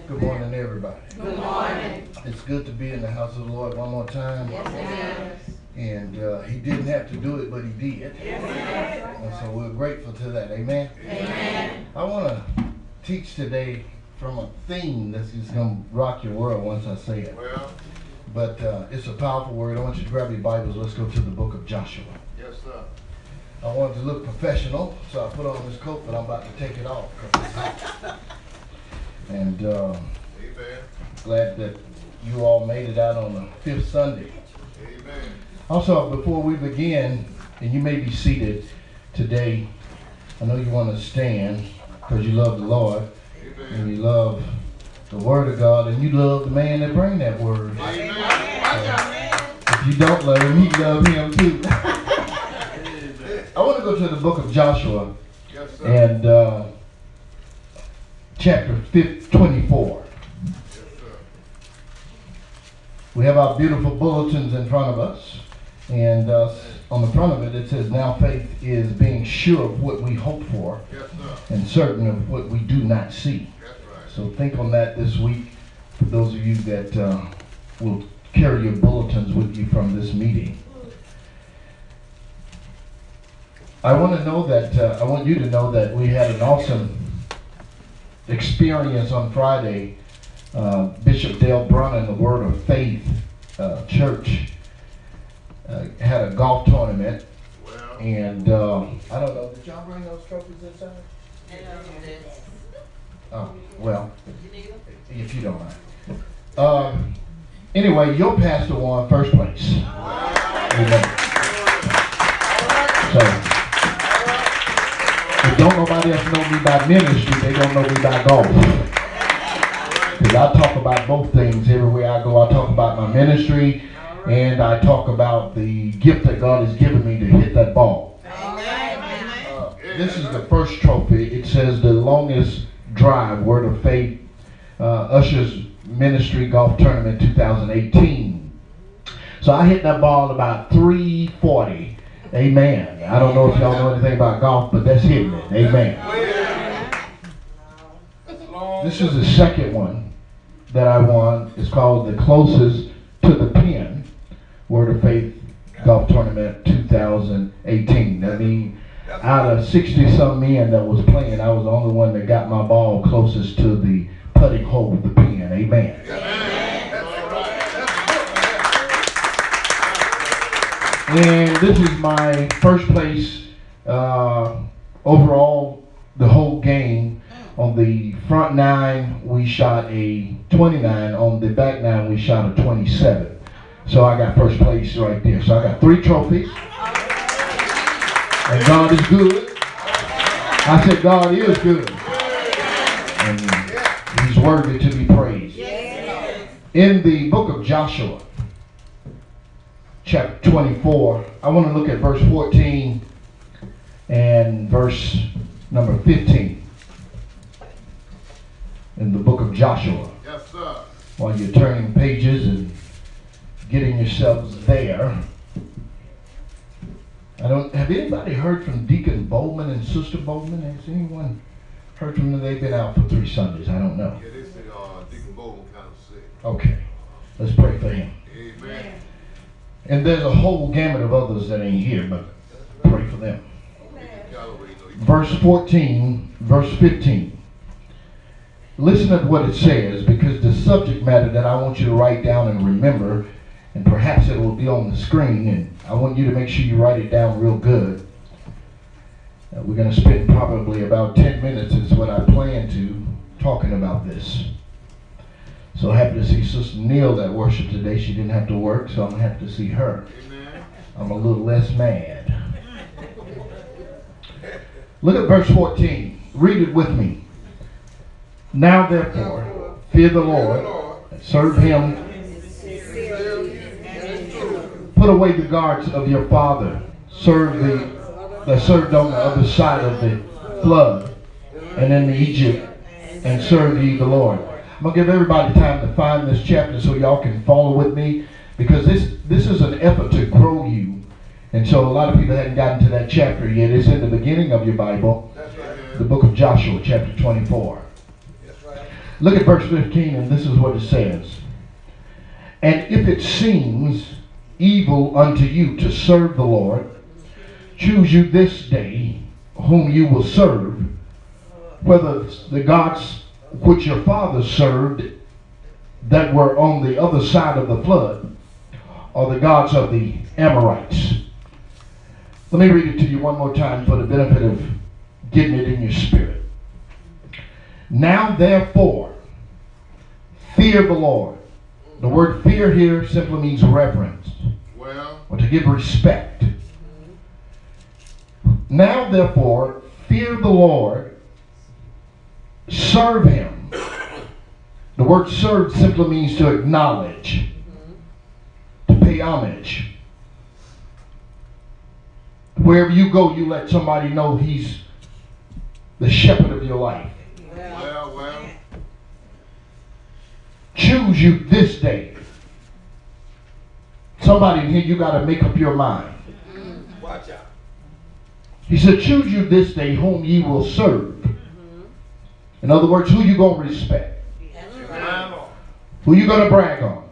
Good morning, everybody. Good morning. It's good to be in the house of the Lord one more time. Yes, And he didn't have to do it, but he did. yes. And so we're grateful to that. Amen. Amen. I want to teach today from a theme that's just going to rock your world once I say it. Well, But it's a powerful word. I want you to grab your Bibles. Let's go to the book of Joshua. yes, sir. I wanted to look professional, so I put on this coat, but I'm about to take it off because it's hot. And Amen. glad that you all made it out on the fifth Sunday. Amen. Also, before we begin, and you may be seated today, I know you want to stand because you love the Lord and Amen. you love the Word of God and you love the man that bring that Word. Amen. If you don't love him, you love him too. I want to go to the book of Joshua Yes, sir. and chapter 24. Yes, sir. We have our beautiful bulletins in front of us, and on the front of it, it says, "Now faith is being sure of what we hope for Yes, sir. and certain of what we do not see." That's right. So think on that this week for those of you that will carry your bulletins with you from this meeting. I want you to know that we had an awesome experience on Friday. Bishop Dale Brunnan, the Word of Faith Church, had a golf tournament, Well, and I don't know. Did y'all bring those trophies inside? Oh, well, if you don't mind. Anyway, your pastor won first place. Amen. So, if don't nobody else know me by ministry, they don't know me by golf. Because I talk about both things everywhere I go. I talk about my ministry, and I talk about the gift that God has given me to hit that ball. This is the first trophy. It says the longest drive, Word of Faith, Usher's Ministry Golf Tournament 2018. So I hit that ball about 340. Amen. I don't know if y'all know anything about golf, but that's hitting it. Amen. This is the second one that I won. It's called the Closest to the Pin, Word of Faith Golf Tournament 2018. I mean, out of 60-some men that was playing, I was the only one that got my ball closest to the putting hole with the pin. Amen. And this is my first place overall, the whole game. On the front nine, we shot a 29. On the back nine, we shot a 27. So I got first place right there. So I got 3 trophies. And God is good. I said God is good. And he's worthy to be praised. In the book of Joshua, chapter 24, I want to look at verse 14 and verse number 15. In the book of Joshua. yes, sir. While you're turning pages and getting yourselves there. Have anybody heard from Deacon Bowman and Sister Bowman? Has anyone heard from them? They've been out for 3 Sundays. I don't know. Yeah, they say Deacon Bowman kind of sick. Okay. Let's pray for him. Amen. And there's a whole gamut of others that ain't here, but pray for them. Galloway, Verse 14, verse 15. Listen to what it says, because the subject matter that I want you to write down and remember, and perhaps it will be on the screen, and I want you to make sure you write it down real good. We're going to spend probably about 10 minutes is what I plan to talking about this. So happy to see Sister Neil that worshiped today. She didn't have to work, so I'm happy to see her. Amen. I'm a little less mad. Look at verse 14. Read it with me. Now therefore, fear the Lord, serve him, put away the guards of your father, serve that served on the other side of the flood, and in Egypt, and serve ye the Lord. I'm going to give everybody time to find this chapter so y'all can follow with me, because this is an effort to grow you. And so a lot of people hadn't gotten to that chapter yet. It's in the beginning of your Bible, the book of Joshua, chapter 24. Look at verse 15, and this is what it says. And if it seems evil unto you to serve the Lord, choose you this day whom you will serve, whether the gods which your fathers served that were on the other side of the flood, or the gods of the Amorites. Let me read it to you one more time for the benefit of getting it in your spirit. Now therefore, fear the Lord. The word fear here simply means reverence, or to give respect. Now therefore, fear the Lord, serve him. The word serve simply means to acknowledge, to pay homage. Wherever you go, you let somebody know he's the shepherd of your life. Well. Choose you this day. Somebody in here, you got to make up your mind. Watch out. He said, choose you this day whom ye will serve. In other words, who you going to respect? Who you going to brag on?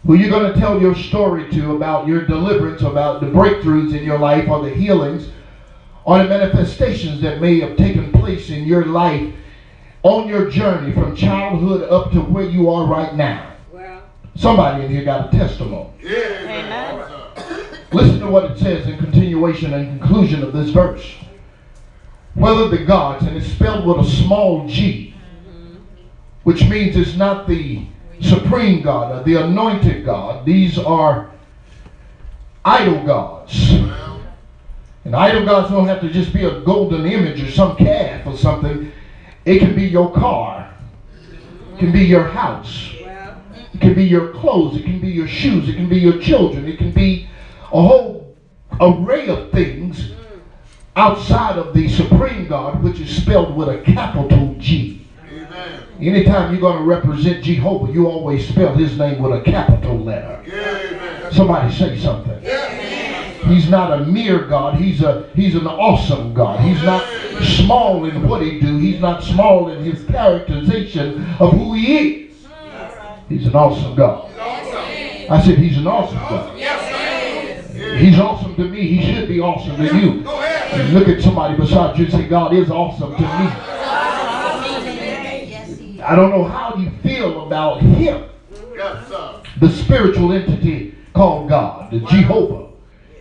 Who you going to tell your story to about your deliverance, about the breakthroughs in your life, or the healings, or the manifestations that may have taken place in your life on your journey from childhood up to where you are right now. Somebody in here got a testimony. Amen. Listen to what it says in continuation and conclusion of this verse. Whether the gods, and it's spelled with a small g, which means it's not the supreme God or the anointed God. These are idol gods. And idol gods don't have to just be a golden image or some calf or something. It can be your car. It can be your house. It can be your clothes. It can be your shoes. It can be your children. It can be a whole array of things outside of the supreme God, which is spelled with a capital G. Amen. Anytime you're going to represent Jehovah, you always spell his name with a capital letter. Amen. Somebody say something. He's not a mere God. He's an awesome God. He's not small in what he do. He's not small in his characterization of who he is. He's an awesome God. I said he's an awesome God. He's awesome to me. He should be awesome to you. And look at somebody beside you and say, God is awesome to me. I don't know how you feel about him. Yes, sir. The spiritual entity called God, the Jehovah,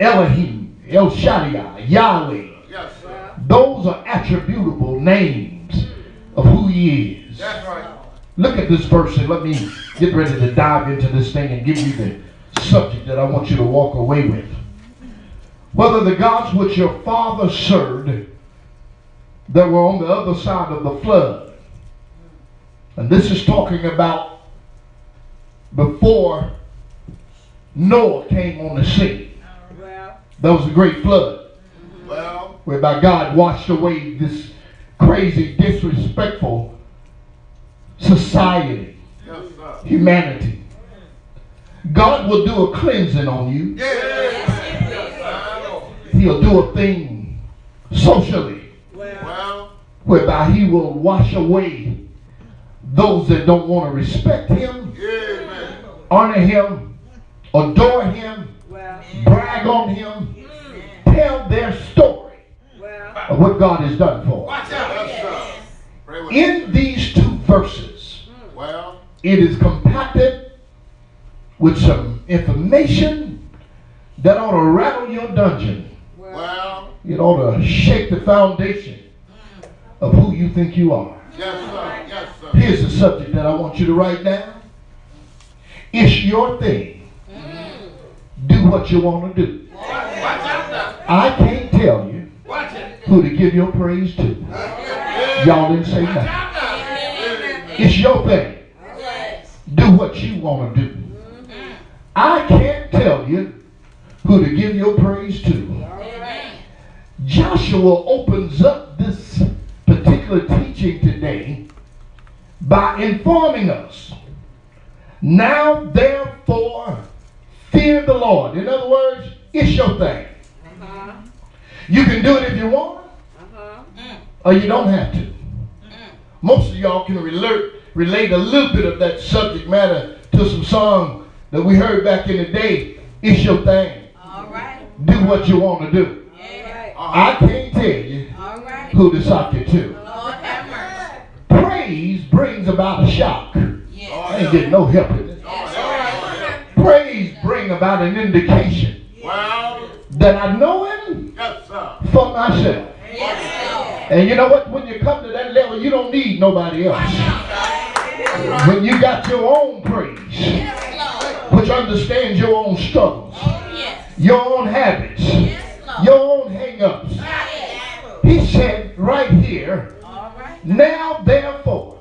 Elohim, El Shaddai, Yahweh. Yes, sir. Those are attributable names of who he is. That's right. Look at this verse and let me get ready to dive into this thing and give you the subject that I want you to walk away with. Whether the gods which your father served that were on the other side of the flood. And this is talking about before Noah came on the scene. There was a great flood. Well, Whereby God washed away this crazy, disrespectful society, yes, sir. humanity. God will do a cleansing on you. Yes. He'll do a thing socially Well, whereby he will wash away those that don't want to respect him, amen. honor him, adore him, brag on him, tell their story of what God has done for them. Watch out. Yes, sir. Pray with In these two verses, Well, it is compacted with some information that ought to rattle your dungeon. well, It ought to shake the foundation of who you think you are. yes, sir. Yes, sir. Here's the subject that I want you to write down. It's your thing. Do what you want to do. Watch out now. I can't tell you Watch it. who to give your praise to. Y'all didn't say nothing. It's your thing. Do what you want to do. I can't tell you who to give your praise to. Joshua opens up this particular teaching today by informing us, now therefore fear the Lord. In other words, it's your thing. You can do it if you want, or you don't have to. Most of y'all can relate a little bit of that subject matter to some song that we heard back in the day. It's your thing. All right. Do what you want to do. Yeah. I can't tell you All right. who to sock you to. Lord have mercy. Praise brings about a shock. Yes. I ain't getting no help in it. That's all right. Praise bring about an indication Well, that I know him yes, sir. for myself. Yes, Lord. And you know what? When you come to that level, you don't need nobody else. When you got your own praise, Yes, Lord. which understands your own struggles, Oh, yes. your own habits, Yes, Lord. your own hang-ups. Yes. He said right here, All right. now therefore,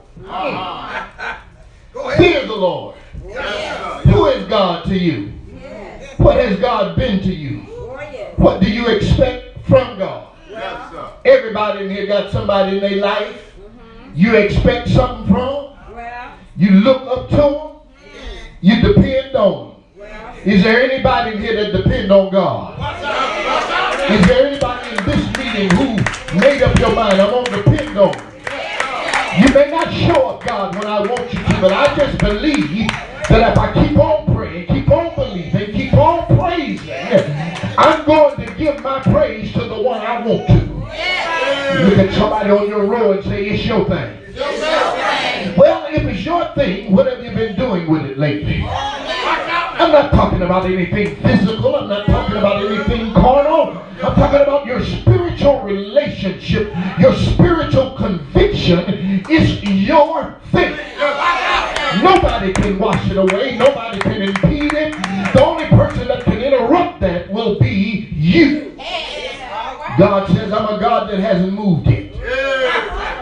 fear the Lord. Yes, sir. Who is God to you? Yes. What has God been to you? Oh, yes. What do you expect from God? Yes, sir. Everybody in here got somebody in their life you expect something from. Well, You look up to them. You depend on them. well. Is there anybody in here that depend on God? Is there anybody in this meeting who made up your mind, I'm going to depend on you? You may not show up, God, when I want you to, but I just believe that if I keep on praying, keep on believing, keep on praising, I'm going to give my praise to the one I want to. Look at somebody on your row and say, it's your thing. Well, if it's your thing, what have you been doing with it lately? I'm not talking about anything physical. I'm not talking about anything carnal. I'm talking about your spiritual relationship, your spiritual conviction. It's your thing. Nobody can wash it away. Nobody can impede it. The only person that can interrupt that will be you. God says, I'm a God that hasn't moved yet.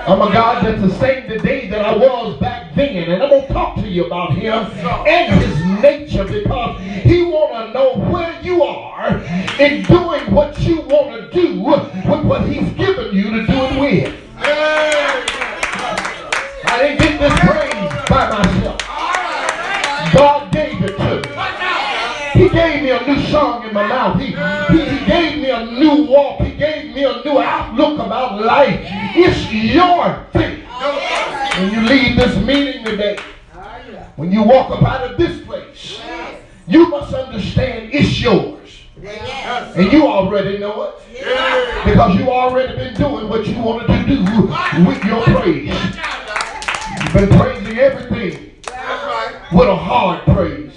I'm a God that's the same today that I was back then. And I'm going to talk to you about him and his nature, because he want to know where you are in doing what you want to do with what he's given you to do it with. I didn't get this praise by myself. God gave it to me. He gave me a new song in my mouth. He gave me a new walk. He gave me a new outlook about life. It's your thing. When you leave this meeting today, when you walk up out of this place, you must understand it's yours. And you already know it, because you already been doing what you wanted to do with your praise. You've been praising everything with a hard praise.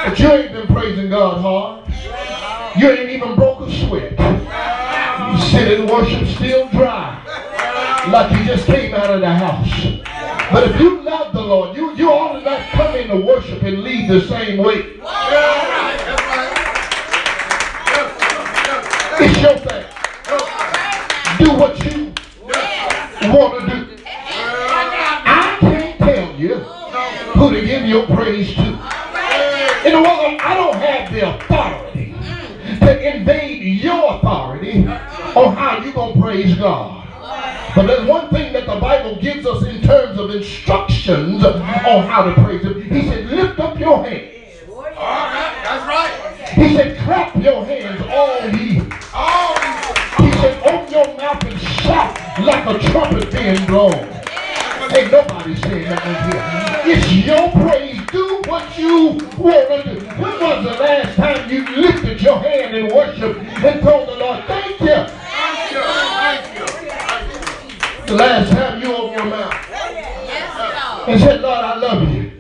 But you ain't been praising God hard. You ain't even broke a sweat. You sit in worship still dry, like you just came out of the house. But if you love the Lord, you ought to not come into worship and leave the same way. It's your thing. Do what you want to do. I can't tell you who to give your praise to. In other words, I don't have the authority to invade your authority on how you're going to praise God. But there's one thing that the Bible gives us in terms of instructions on how to praise him. He said, lift up your hands. That's right. He said, clap your hands, all ye. He said, open your mouth and shout like a trumpet being blown. Ain't nobody saying nothing here. It's your praise. Do what you want to do. When was the last time you lifted your hand in worship and told the Lord, thank you? Thank you. Thank you. Thank you. The last time you opened your mouth and said, Lord, I love you.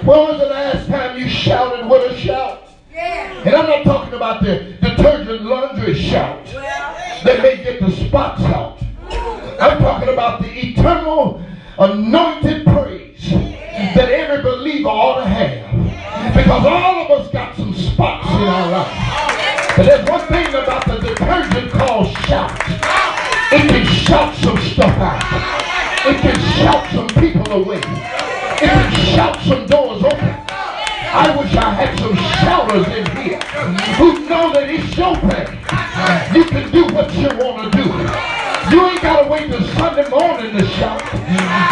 When was the last time you shouted with a shout? And I'm not talking about the detergent laundry shout that may get the spots out. I'm talking about the eternal anointed praise that every believer ought to have. Because all of us got some spots in our life. But there's one thing about the detergent called shout. It can shout some stuff out. It can shout some people away. It can shout some doors open. I wish I had some shouters in here who know that it's your thing. You can do what you want to do. You ain't got to wait till Sunday morning to shout.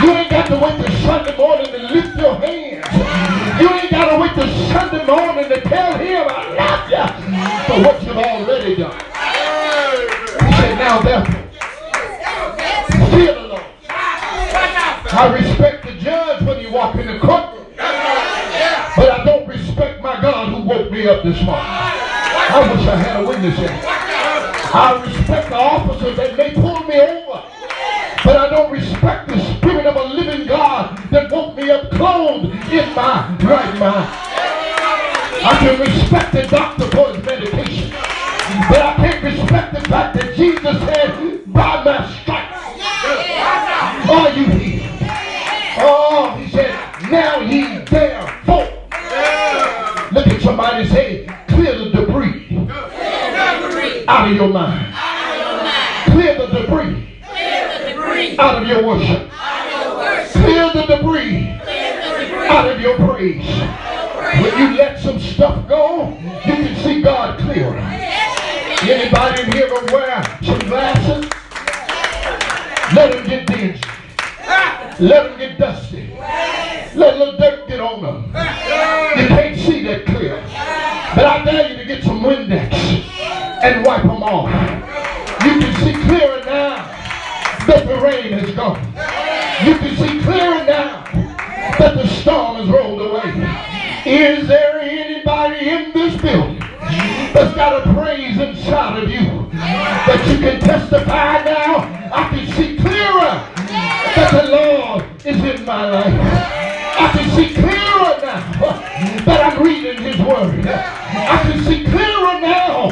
You ain't got to wait till Sunday morning to lift your hands. You ain't got to wait till Sunday morning to tell him I love you for what you've already done. He said, now therefore, fear the Lord. the judge when you walk in the courtroom. Yeah. But I don't respect my God who woke me up this morning. I wish I had a witness here. I respect the officers that may pull me over. But I don't respect the spirit of a living God that woke me up clothed in my right mind. I can respect the doctor for his medication. But I can't respect the fact that Jesus said, by my stripes are you healed. Oh, he said, now ye therefore. Look at somebody and say, clear the debris out of your mind. Clear the debris out of your worship. Clear the debris out of your praise. When you let some stuff go, you can see God clearer. Anybody in here will wear some glasses? Let them get dingy. Let them get dusty. Let a little dirt get on them. You can't see that clear. But I dare you to get some Windex and wipe them off. You can see clearer now that the rain has gone. You can see clearer now that the storm has rolled away. Is there anybody in this building that's got a praise inside of you that you can testify now? I can see clearer that the Lord is in my life. I can see clearer now that I'm reading His Word. I can see clearer now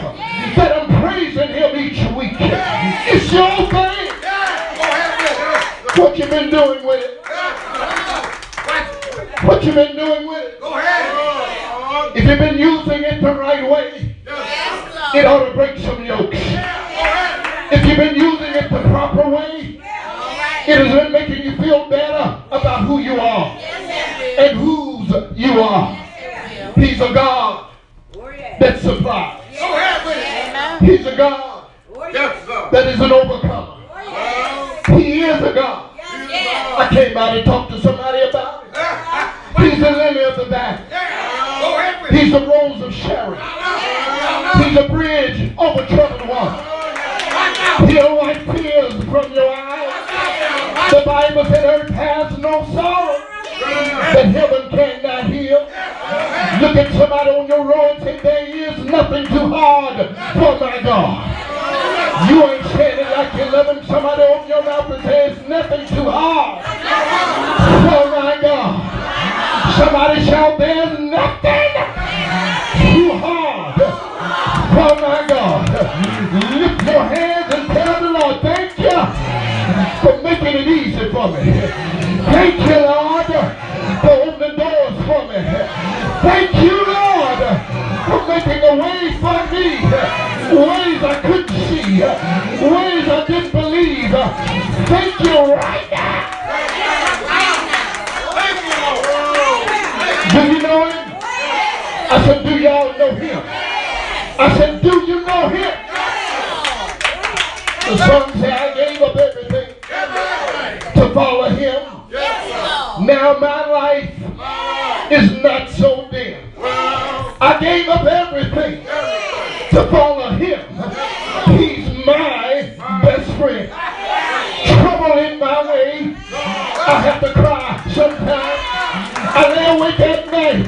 that I'm praising Him each week. It's your thing. What you been doing with it? What you been doing with it? Go ahead. If you've been using it the right way, it ought to break some yokes. If you've been using it the proper way, it has been making you feel better about who you are and whose you are. He's a God that supplies. Go ahead with it. He's a God Yes, sir. that is an overcomer. He is a God. I came out and talked to somebody about it. He's the lily of the valley. Go ahead with it. He's the rose of Sharon. He's a bridge over troubled water. He'll wipe tears from your eyes. The Bible said earth has no sorrow that heaven cannot heal. Look at somebody on your road and say, there is nothing too hard for my God. You ain't saying it like you're loving somebody on your mouth and say it's nothing too hard for my God. Somebody shout, there's nothing too hard for my God. Lift your hands and tell the Lord, thank you for making it easy for me. Thank you, Lord, for opening doors for me. Thank you, Lord, for making a way for me. Ways I couldn't see. Ways I didn't believe. Thank you right now. Do you know him? I said, do y'all know him? I said, do you know him? The song said, I gave up everything to follow him. Now my life is not so dim. I gave up everything to follow him. He's my best friend. Trouble in my way. I have to cry sometimes. I lay awake at night,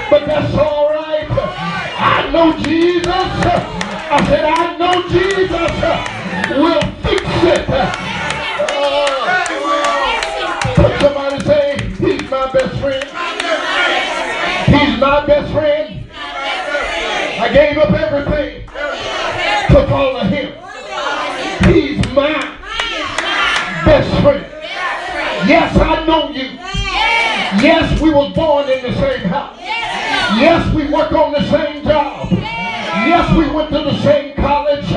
but that's all right. I know Jesus. I said, I know Jesus will fix it. But somebody say, he's my best friend. He's my best friend. I gave up everything to follow him. He's my best friend. Yes, I know you. Yes, we were born in the same house. Yes, we work on the same job. Yes, we went to the same college.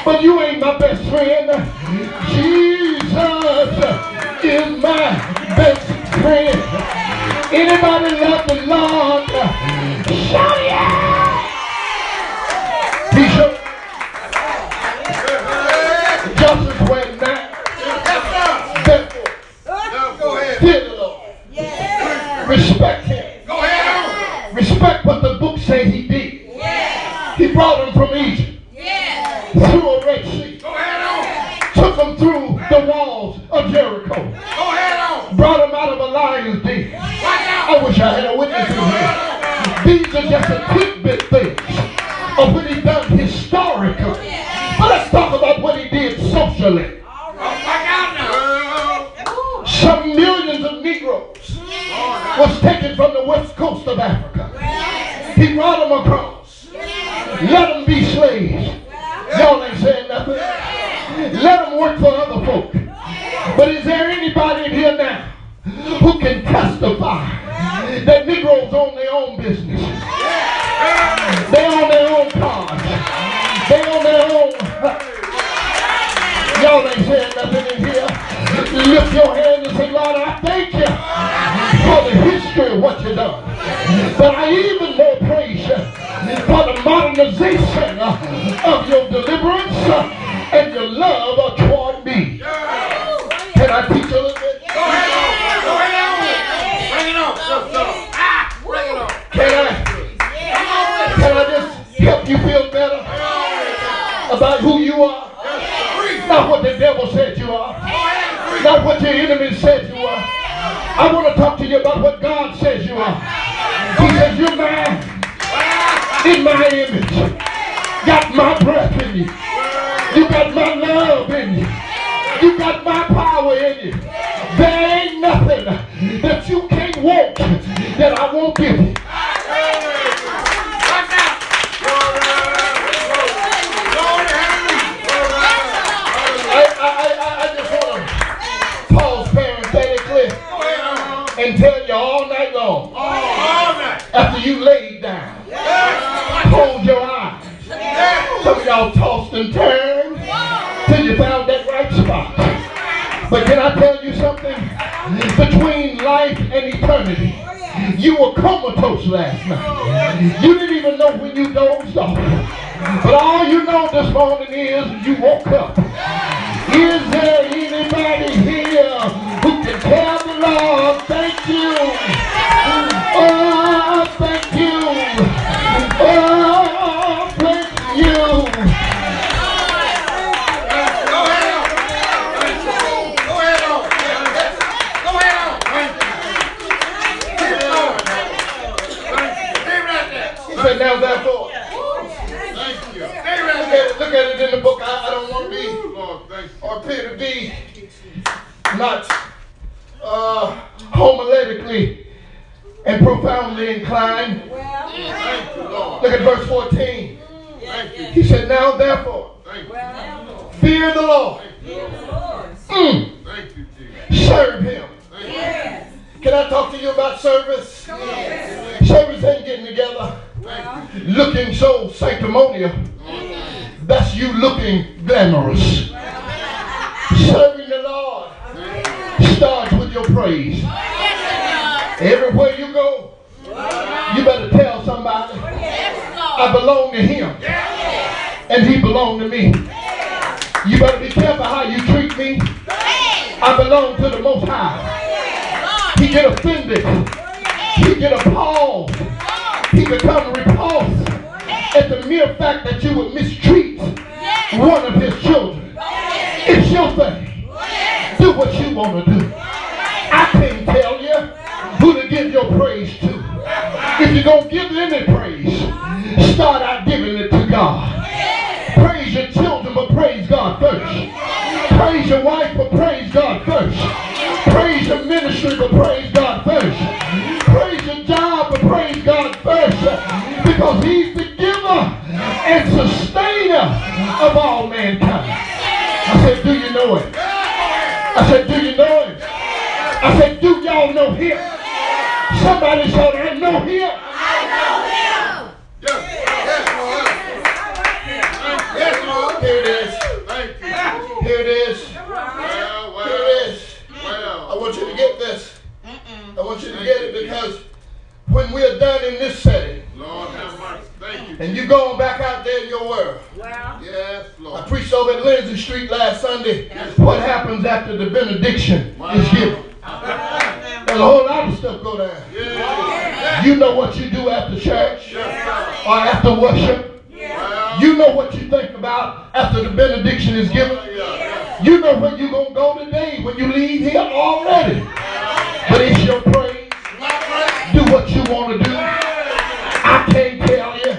But you ain't my best friend. Jesus is my best friend. Anybody love the Lord? Shout yeah! Bishop, justice went now. Go ahead. Fear the Lord. Respect him. Go ahead. Respect what the book say he did. He brought him from Egypt through a Red Sea. Go ahead on. Took him through the walls of Jericho. Go ahead on. Brought him out of a Goliath did. I wish I had a witness in here. These are just a tidbit things of what he done historically. But let's talk about what he did socially. Some millions of Negroes was taken from the west coast of Africa. He brought them across. Let them be slaves. Y'all ain't saying nothing. Let them work for other folk. But is there anybody in here now who can testify that Negroes own their own business? They own their own cars. They own their own. Y'all ain't saying nothing in here. Lift your hand and say, Lord, I thank you for the history of what you've done. But I even more praise you for the modernization of your deliverance and your love toward me. Can I teach a little bit? Go ahead on. Bring it on. Bring it on. Can I just help you feel better about who you are? Not what the devil said you are. Not what your enemy said you are. I want to talk to you about what God says you are. He says you're mine, in my image. Got my breath in you. You got my love in you. You got my power in you. There ain't nothing that you can't want that I won't give you. I just want to pause parenthetically and tell you all night long. After you laid down, close your eyes. Some of y'all tossed and turned till you found that right spot. But can I tell you something? Between life and eternity, you were comatose last night. You didn't even know when you dozed off. But all you know this morning is you woke up. Is there anybody here who can tell the Lord, thank you? Oh, thank you. Oh, thank you. Now therefore, Thank you. look at it in the book. I don't want to be or appear to be not homiletically and profoundly inclined. Thank you, Lord. Look at verse 14. Thank you. He said, now therefore, Thank you. fear the Lord. Thank you, Jesus. Serve him. Thank you. Can I talk to you about service? Service ain't getting together looking so sanctimonious. That's you looking glamorous. Serving the Lord starts with your praise. Everywhere you go, you better tell somebody, I belong to him and he belong to me. You better be careful how you treat me. I belong to the Most High. He get offended. He get appalled. He become repulsed at the mere fact that you would mistreat one of his children. It's your thing. Do what you want to do. I can't tell you who to give your praise to. If you're going to give any praise, start out giving it to God. Praise your children, but praise God first. Praise your wife, but praise God first. Praise your ministry, but praise God first. Praise your job, but praise God first. Because he's the giver and sustainer of all mankind. I said, do you know him? I said, do you know him? I said, do y'all know him? Somebody shout, I know him. I know him. Yes, Lord. Here it is. Thank you. Here it is. Well. Here it is. I want you to get this. I want you to get it because when we're done in this setting, Lord have mercy. Thank you. and you going back out there in your world. Yes, I Lord. preached over at Lindsay Street last Sunday. What happens after the benediction is given? There's a whole lot of stuff go down. Yes. You know what you do after church Yes, or after worship. Well. You know what you think about after the benediction is given. Yeah. You know where you're going to go today when you leave here already. But it's your prayer. you want to do. I can't tell you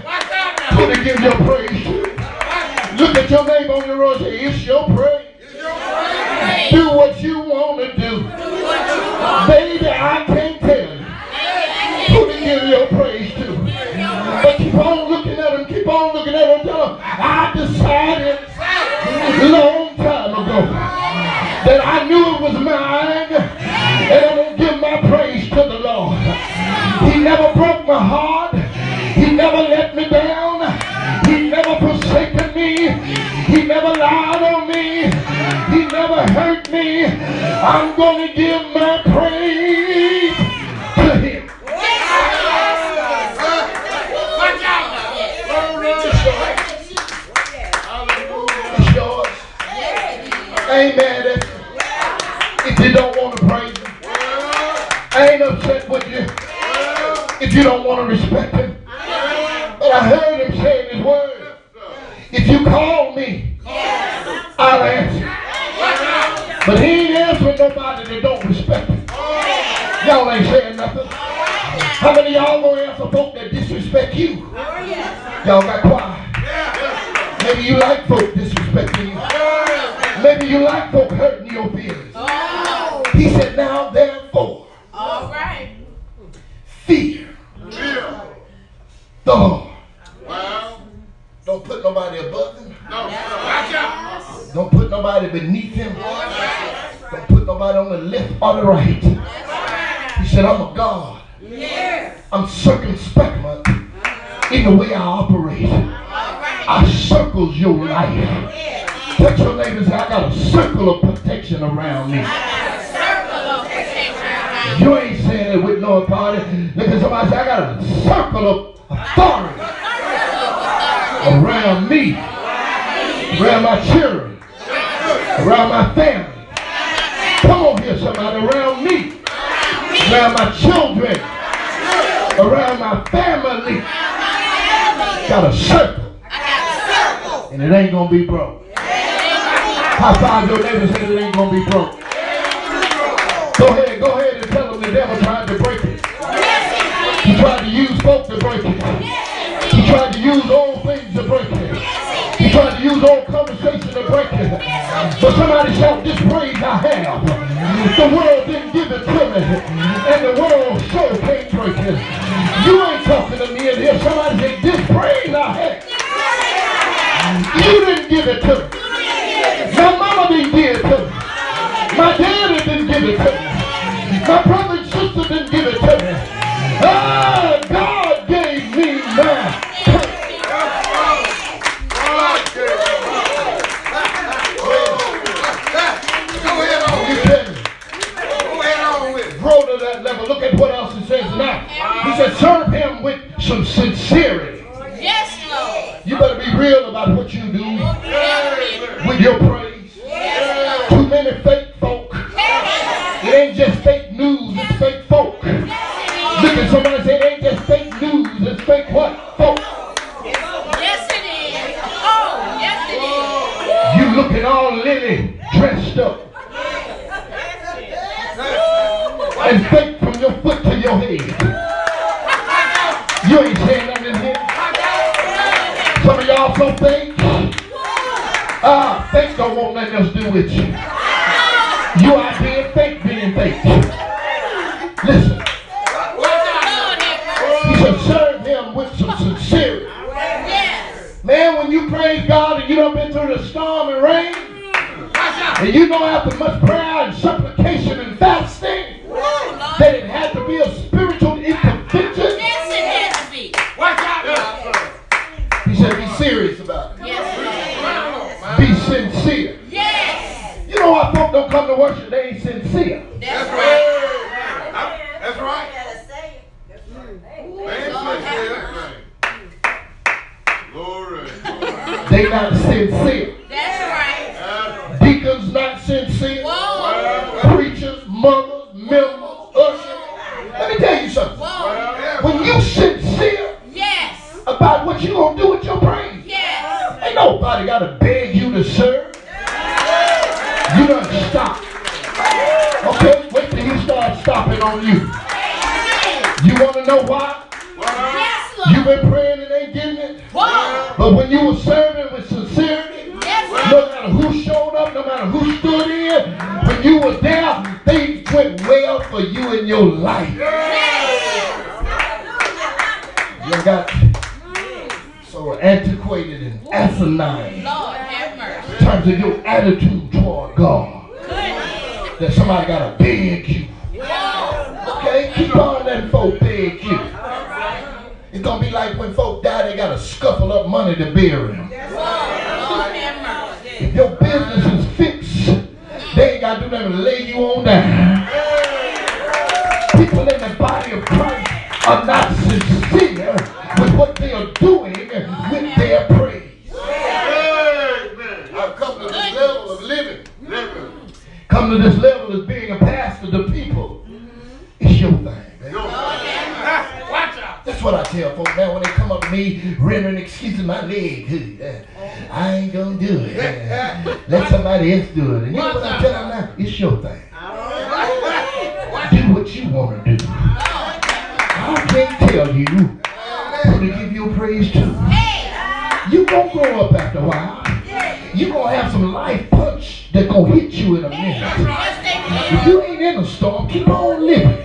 who to give your praise to. Look at your neighbor on your road and say, it's your praise. Do what you want to do. Baby, I can't tell you who to give your praise to. But keep on looking at him, keep on looking at him, tell him, I decided a long time ago that I knew it was mine, and I'm going to give my praise to the Lord. He never broke my heart. He never let me down. He never forsaken me. He never lied on me. He never hurt me. I'm going to give my praise to him. It's yours. Amen. If you don't want to praise him, I ain't upset with you if you don't want to respect him. But I heard him say in his word, if you call me, I'll answer. But he ain't answering nobody that don't respect him. Y'all ain't saying nothing. How many of y'all gonna answer folk that disrespect you? Y'all got quiet. Maybe you like folk disrespecting you. Maybe you like folk hurting your feelings. He said, now therefore, fear the Lord. Don't put nobody above him. Don't put nobody beneath him. Don't put nobody on the left or the right. He said, I'm a God. I'm circumspect in the way I operate. I circles your life. Touch your neighbor and say, I got a circle of protection around me. You ain't saying it with no authority. Look at somebody say, I got a circle of authority around me, around my children, around my family. Come on here, somebody, around me, around my children, around my family. Got a circle, and it ain't gonna be broke. High five your neighbor and say it ain't gonna be broke. Go ahead and tell them the devil tried to break it. He tried to use folk to break it. He tried to use old things to break it. He tried to use old conversation to break it. But somebody shout, this praise I have. The world didn't give it to me. And the world sure can't break it. You ain't talking to me in here. Somebody say, this praise I have. You didn't give it to me. My mama didn't give it to me. My daddy didn't give it to me. My brother and sister didn't give it to me. Ah, God gave me my grow to that level. Look at what else it says now. He said, serve him with some sincerity. Yes, Lord. You better be real about what you do with your praise. Too many fake folk. It ain't just fake news, it's fake folk. Look at somebody and say, it ain't just fake news, it's fake what? Folk. Yes, it is. Oh, yes, it is. You looking all lily dressed up. And fake from your foot to your head. You ain't saying nothing in here. Some of y'all so fake. Fake don't want nothing else to do with you. You out being fake. Listen. He said, serve him with some sincerity. Man, when you praise God and you done been through the storm and rain, and you know after much prayer and supplication and fasting, that it had to be a spiritual intervention. Yes, it has to be. Watch out. He said, be serious about it. Yes, Be sincere. yes. You know why folk don't come to worship? They ain't sincere. That's right. That's right. Glory. They not sincere. That's right. Deacons not sincere. Whoa. Preachers, mothers, members, ushers. Let me tell you something. Whoa. When you sincere Yes. about what you gonna do with your praise, Yes. ain't nobody gotta beg you to serve. You done stop. Okay, wait till he starts stopping on you. You want to know why? Yes, You've Lord. been praying and ain't getting it. Whoa. But when you were serving with sincerity, Yes, no Lord. matter who showed up, no matter who stood in, when you were there, things went well for you in your life. You got so antiquated and asinine Lord, have mercy. in terms of your attitude toward God Goodness. that somebody got to beg you. Whoa. Okay? Keep on letting folk beg you. It's going to be like when folk die, they got to scuffle up money to bury them. Whoa. Lord, have mercy. If your business is fixed, they ain't got to do nothing to lay you on down. People in the body of Christ are not sincere with what they are doing with their praise. I've come to this level of living. Come to this level of being a pastor to people. It's your thing, baby. Watch out. That's what I tell folks now when they come up to me rendering excuses my leg. I ain't gonna do it. Let somebody else do it. And you know what I tell them now? It's your thing. Do what you want to do. I can't tell you who to give your praise to. You gonna grow up after a while. You gonna have some life punch that gonna hit you in a minute. If you ain't in a storm, keep on living.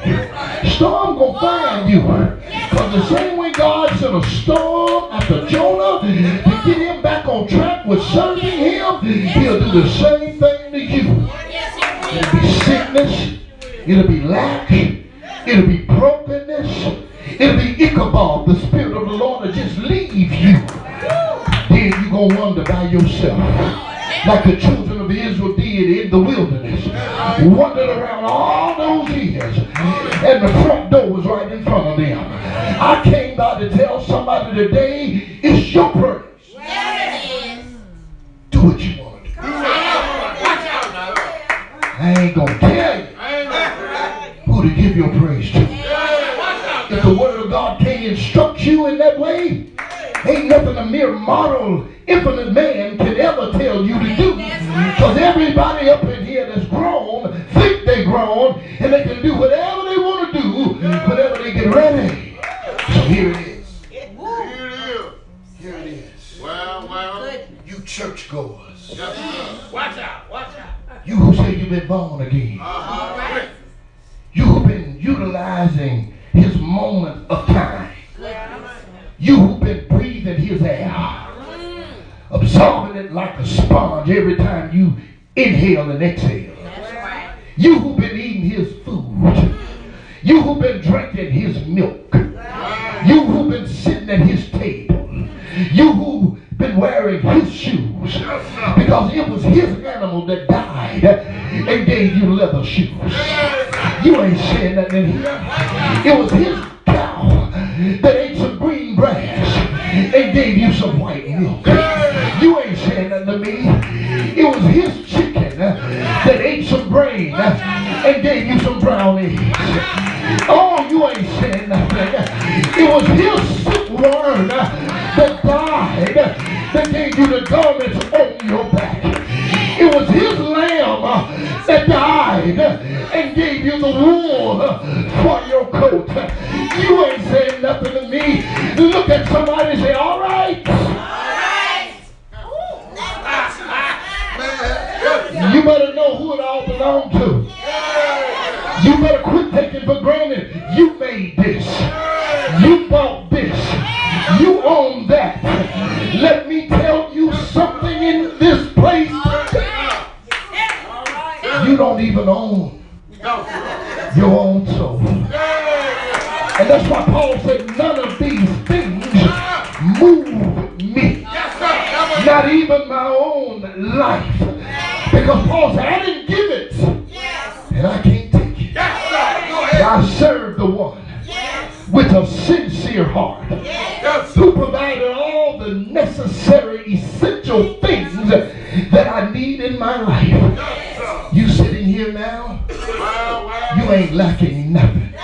Storm gonna find you. Because the same way God sent a storm after Jonah to get him back on track with serving him, he'll do the same thing to you. It'll be sickness, it'll be lack, it'll be brokenness, it'll be Ichabod, the Spirit of the Lord will just leave you. Then you're going to wonder by yourself, like the children of Israel did in the wilderness, wandered around all those years, and the front door was right in front of them. I came by to tell somebody today, it's your praise. Do what you want to do. I ain't going to tell you who to give your praise to. If the word of God can't instruct you in that way, ain't nothing a mere mortal, infinite man can ever tell you to do. Because everybody up in here that's grown, think they grown, and they can do whatever they want to do whenever they get ready. So here it is. Here it is. Well. You churchgoers. Watch out. You who say you've been born again. You who've been utilizing his moment of time. You who've been breathing his air, absorbing it like a sponge every time you inhale and exhale. You who've been eating his food. You who've been drinking his milk. You who've been sitting at his table. You who've been wearing his shoes. Because it was his animal that died and gave you leather shoes. You ain't saying nothing in here. It was his cow that ate some green grass and gave you some white milk. You ain't saying nothing to me. It was his chicken that ate some brain and gave you some brown eggs. Oh, you ain't saying nothing. It was his sick worm that died that gave you the garments on your back. It was his lamb that died and gave you the wool for your coat. You ain't saying nothing to me. Look at somebody and say, all right. You better know who it all belongs to. You better quit taking for granted. You made this. You bought this. You own that. Let me tell you something in this place. You don't even own your own soul. And that's why Paul said, none of these things move me. Not even my own life. Because Paul said, I didn't give it. And I can't take it. I serve the one with a sincere heart who provided all the necessary essential things that I need in my life. You sitting here now, you ain't lacking nothing.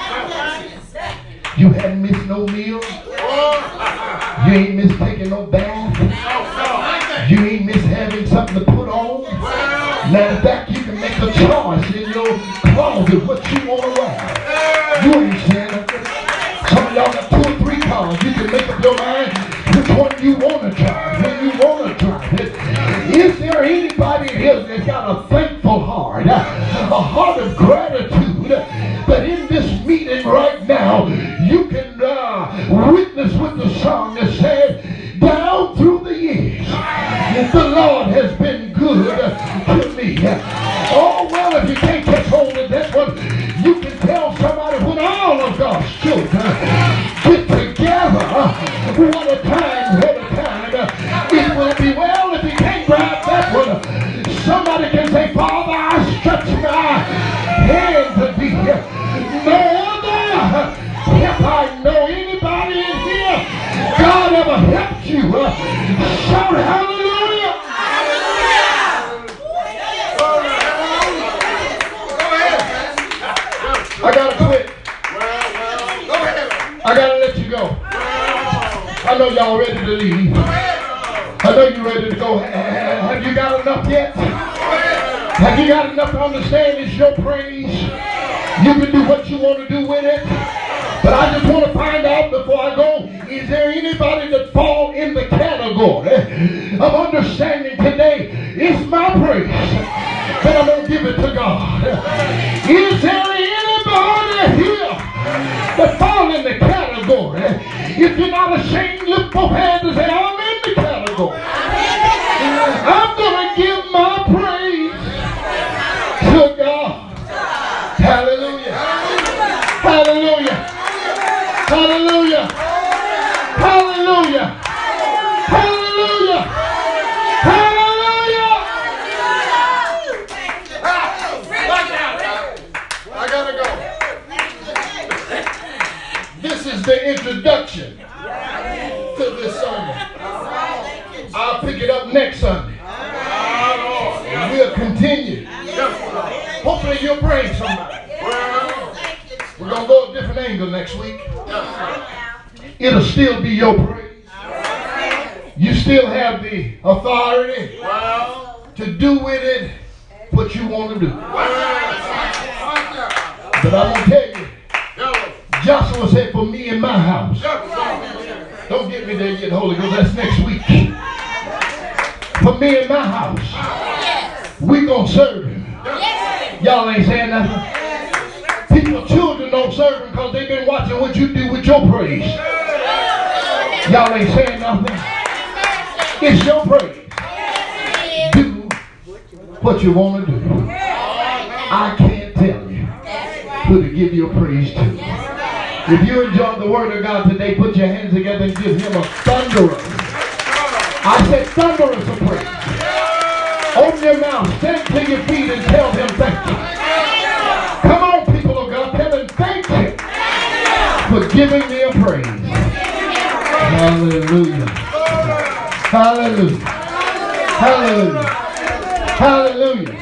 You hadn't missed no meal. You ain't missed taking no bath. You ain't missed having something to put on. Matter of fact, you can make a choice in your closet what you want to wear. You ain't saying nothing. heart, a heart of gratitude, that in this meeting right now, you can witness with the song that said, down through the years, the Lord has been good to me. Oh, well, if you can't catch hold of that one, you can tell somebody when all of God's children get together, what a time, it will be. Well, if you can't grab that one, somebody can say, Father, I stretch my hand to thee. No other help I know. Anybody in here, God ever helped you? Shout hallelujah. I gotta quit. I gotta let you go. I know y'all ready to leave. I know you're ready to go. Have you got enough yet? Have you got enough to understand it's your praise? You can do what you want to do with it. But I just want to find out before I go, is there anybody that fall in the category of understanding today, it's my praise that I'm going to give it to God? Is there anybody here that fall in the category? If you're not ashamed, lift both hands and say, I'm in the category. I'm going to give my praise to God. Hallelujah. Hallelujah. Hallelujah. Hallelujah. Hallelujah. Hallelujah. I gotta go. This is the introduction to this sermon. I'll pick it up next Sunday. We'll continue. Hopefully you'll bring somebody. We're going to go a different angle next week. It'll still be your praise. You still have the authority to do with it what you want to do. But I'm going to tell you, Joshua said, for me and my house. Don't get me there yet, Holy Ghost. That's next week. For me and my house, we going to serve him. Y'all ain't saying nothing. People's children don't serve him because they've been watching what you do with your praise. Y'all ain't saying nothing. It's your praise. Do what you want to do. I can't tell you who to give your praise to. If you enjoyed the word of God today, put your hands together and give him a thunderous. I said thunderous of praise. Open your mouth, stand to your feet and tell him thank you. Come on, people of God, tell him thank you for giving me a praise. Hallelujah. Hallelujah. Hallelujah. Hallelujah.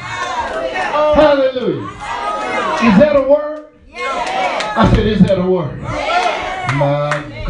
Hallelujah. Is that a word? I said, is that a word? My